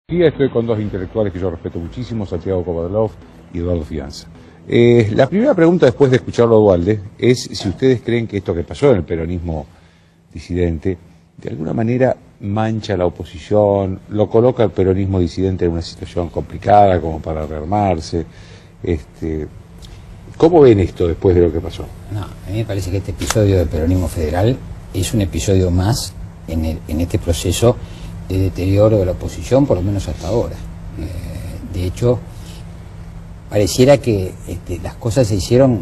Sí, estoy con dos intelectuales que yo respeto muchísimo, Santiago Kovadlov y Eduardo Fianza. La primera pregunta, después de escucharlo a Duhalde, es si ustedes creen que esto que pasó en el peronismo disidente, de alguna manera mancha a la oposición, lo coloca al peronismo disidente en una situación complicada, como para rearmarse. ¿Cómo ven esto después de lo que pasó? No, a mí me parece que este episodio del peronismo federal es un episodio más en este proceso de deterioro de la oposición, por lo menos hasta ahora. De hecho, pareciera que las cosas se hicieron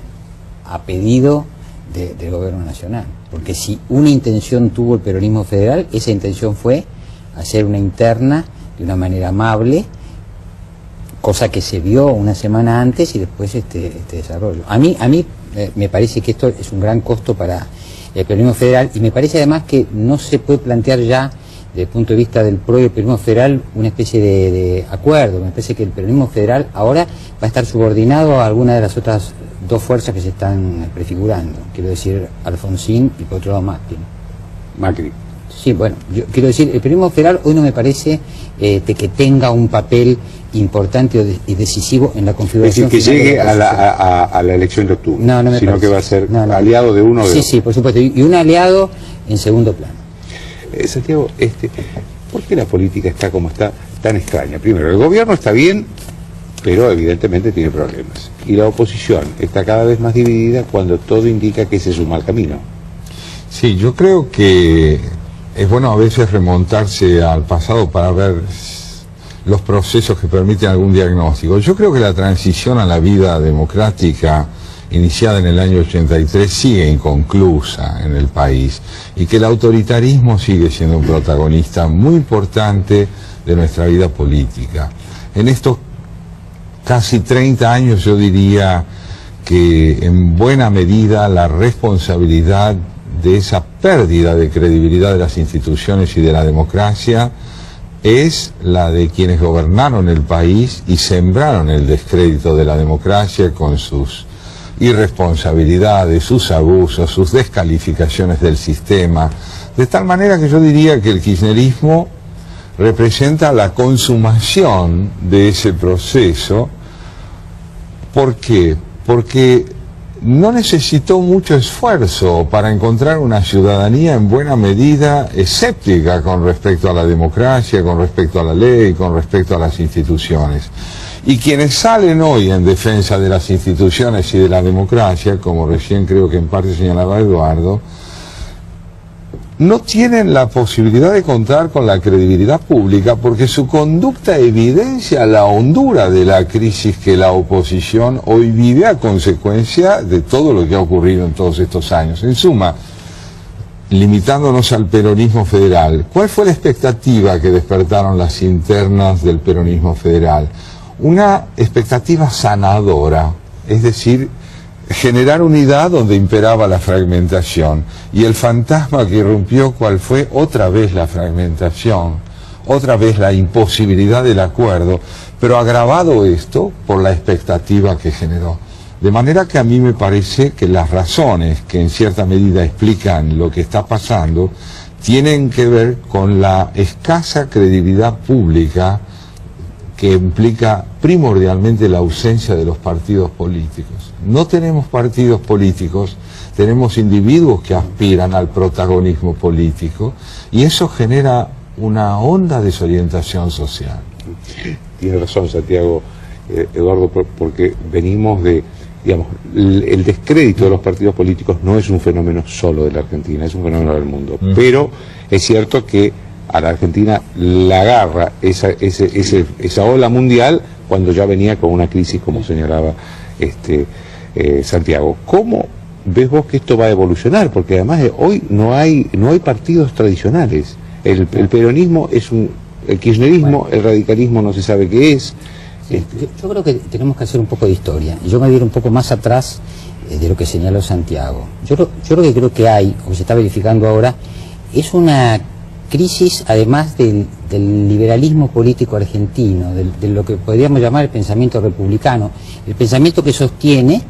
a pedido del gobierno nacional, porque si una intención tuvo el peronismo federal, esa intención fue hacer una interna de una manera amable, cosa que se vio una semana antes y después este desarrollo. A mí me parece que esto es un gran costo para el peronismo federal, y me parece además que no se puede plantear ya desde el punto de vista del propio peronismo federal una especie de acuerdo. Me parece que el peronismo federal ahora va a estar subordinado a alguna de las otras dos fuerzas que se están prefigurando, quiero decir Alfonsín y por otro lado Macri. Sí, bueno, yo quiero decir, el peronismo federal hoy no me parece que tenga un papel importante y decisivo en la configuración. Es decir, que llegue a la elección de octubre, no me sino parece. Que va a ser aliado de uno o de otro. Sí, por supuesto, y un aliado en segundo plano. Santiago, ¿por qué la política está como está, tan extraña? Primero, el gobierno está bien, pero evidentemente tiene problemas. Y la oposición está cada vez más dividida cuando todo indica que ese es un mal camino. Sí, yo creo que es bueno a veces remontarse al pasado para ver los procesos que permiten algún diagnóstico. Yo creo que la transición a la vida democrática iniciada en el año 83 sigue inconclusa en el país, y que el autoritarismo sigue siendo un protagonista muy importante de nuestra vida política. En estos casi 30 años yo diría que en buena medida la responsabilidad de esa pérdida de credibilidad de las instituciones y de la democracia es la de quienes gobernaron el país y sembraron el descrédito de la democracia con sus irresponsabilidades, sus abusos, sus descalificaciones del sistema, de tal manera que yo diría que el kirchnerismo representa la consumación de ese proceso. ¿Por qué? Porque no necesitó mucho esfuerzo para encontrar una ciudadanía en buena medida escéptica con respecto a la democracia, con respecto a la ley, con respecto a las instituciones. Y quienes salen hoy en defensa de las instituciones y de la democracia, como recién creo que en parte señalaba Eduardo, no tienen la posibilidad de contar con la credibilidad pública porque su conducta evidencia la hondura de la crisis que la oposición hoy vive a consecuencia de todo lo que ha ocurrido en todos estos años. En suma, limitándonos al peronismo federal, ¿cuál fue la expectativa que despertaron las internas del peronismo federal? Una expectativa sanadora, es decir, generar unidad donde imperaba la fragmentación, y el fantasma que irrumpió, ¿cuál fue? Otra vez la fragmentación, otra vez la imposibilidad del acuerdo, pero agravado esto por la expectativa que generó. De manera que a mí me parece que las razones que en cierta medida explican lo que está pasando tienen que ver con la escasa credibilidad pública que implica primordialmente la ausencia de los partidos políticos. No tenemos partidos políticos, tenemos individuos que aspiran al protagonismo político, y eso genera una honda desorientación social. Tiene razón, Santiago, Eduardo, porque venimos de, digamos, el descrédito de los partidos políticos no es un fenómeno solo de la Argentina, es un fenómeno del mundo. Pero es cierto que a la Argentina la agarra esa ola mundial cuando ya venía con una crisis, como señalaba Santiago. ¿Cómo ves vos que esto va a evolucionar? Porque además hoy no hay partidos tradicionales. El peronismo es el kirchnerismo, el radicalismo no se sabe qué es. Sí, yo creo que tenemos que hacer un poco de historia. Yo me voy a ir un poco más atrás de lo que señaló Santiago. Yo lo que creo que hay, o que se está verificando ahora, es una crisis, además del liberalismo político argentino, de lo que podríamos llamar el pensamiento republicano, el pensamiento que sostiene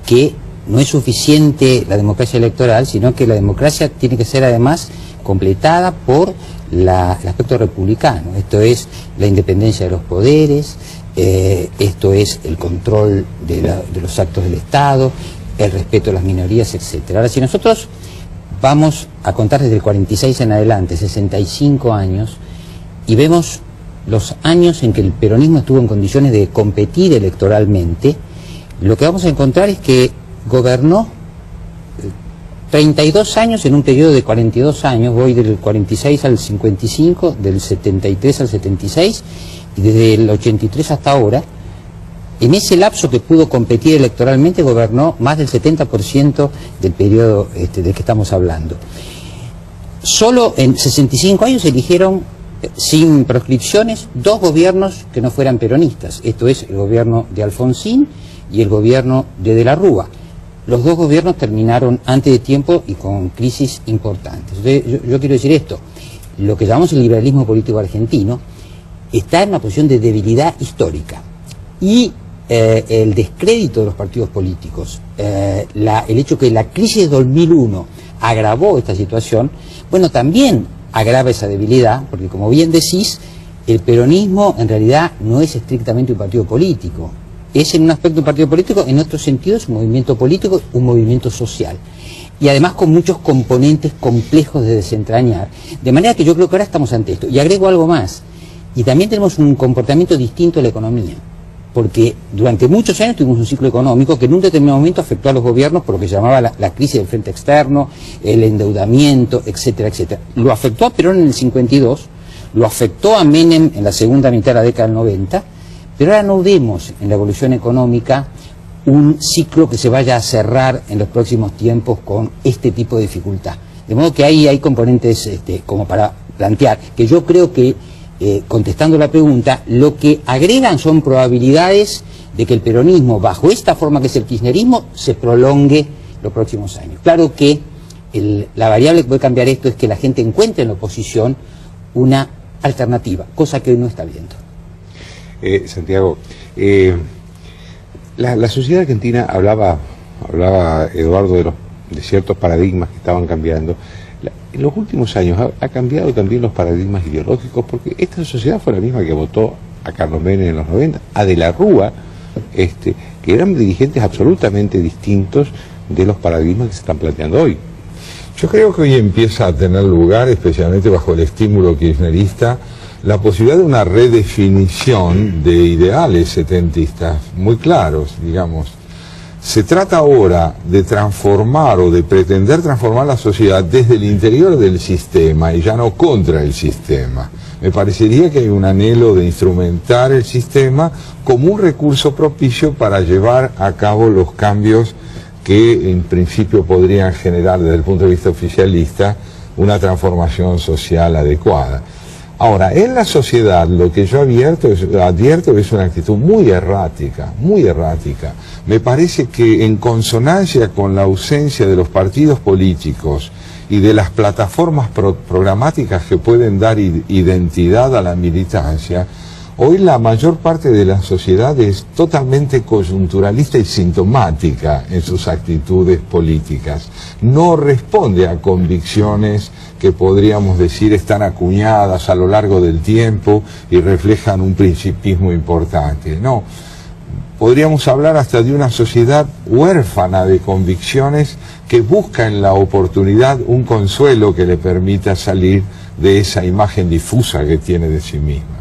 que no es suficiente la democracia electoral, sino que la democracia tiene que ser además completada por el aspecto republicano. Esto es la independencia de los poderes, esto es el control de los actos del Estado, el respeto a las minorías, etc. Ahora, si nosotros vamos a contar desde el 46 en adelante, 65 años, y vemos los años en que el peronismo estuvo en condiciones de competir electoralmente, lo que vamos a encontrar es que gobernó 32 años en un periodo de 42 años, voy del 46 al 55, del 73 al 76, y desde el 83 hasta ahora. En ese lapso que pudo competir electoralmente gobernó más del 70% del periodo del que estamos hablando. Solo en 65 años se eligieron, sin proscripciones, 2 gobiernos que no fueran peronistas. Esto es el gobierno de Alfonsín y el gobierno de la Rúa. Los 2 gobiernos terminaron antes de tiempo y con crisis importantes. Entonces, yo quiero decir esto: lo que llamamos el liberalismo político argentino está en una posición de debilidad histórica. Y el descrédito de los partidos políticos, el hecho que la crisis de 2001 agravó esta situación, bueno, también agrava esa debilidad, porque como bien decís, el peronismo en realidad no es estrictamente un partido político. Es en un aspecto un partido político, en otro sentido es un movimiento político, un movimiento social. Y además con muchos componentes complejos de desentrañar. De manera que yo creo que ahora estamos ante esto. Y agrego algo más. Y también tenemos un comportamiento distinto a la economía. Porque durante muchos años tuvimos un ciclo económico que en un determinado momento afectó a los gobiernos por lo que se llamaba la crisis del frente externo, el endeudamiento, etcétera, etcétera. Lo afectó a Perón en el 52, lo afectó a Menem en la segunda mitad de la década del 90, pero ahora no vemos en la evolución económica un ciclo que se vaya a cerrar en los próximos tiempos con este tipo de dificultad. De modo que ahí hay componentes como para plantear, que yo creo que contestando la pregunta, lo que agregan son probabilidades de que el peronismo, bajo esta forma que es el kirchnerismo, se prolongue los próximos años. Claro que la variable que puede cambiar esto es que la gente encuentre en la oposición una alternativa, cosa que hoy no está viendo. Santiago, la sociedad argentina, hablaba Eduardo de ciertos paradigmas que estaban cambiando. En los últimos años ha cambiado también los paradigmas ideológicos, porque esta sociedad fue la misma que votó a Carlos Menem en los 90, a De la Rúa, que eran dirigentes absolutamente distintos de los paradigmas que se están planteando hoy. Yo creo que hoy empieza a tener lugar, especialmente bajo el estímulo kirchnerista, la posibilidad de una redefinición de ideales setentistas muy claros, digamos. Se trata ahora de transformar o de pretender transformar la sociedad desde el interior del sistema y ya no contra el sistema. Me parecería que hay un anhelo de instrumentar el sistema como un recurso propicio para llevar a cabo los cambios que en principio podrían generar desde el punto de vista oficialista una transformación social adecuada. Ahora, en la sociedad lo que yo advierto es una actitud muy errática, muy errática. Me parece que en consonancia con la ausencia de los partidos políticos y de las plataformas programáticas que pueden dar identidad a la militancia, hoy la mayor parte de la sociedad es totalmente coyunturalista y sintomática en sus actitudes políticas. No responde a convicciones que podríamos decir están acuñadas a lo largo del tiempo y reflejan un principismo importante. No, podríamos hablar hasta de una sociedad huérfana de convicciones que busca en la oportunidad un consuelo que le permita salir de esa imagen difusa que tiene de sí misma.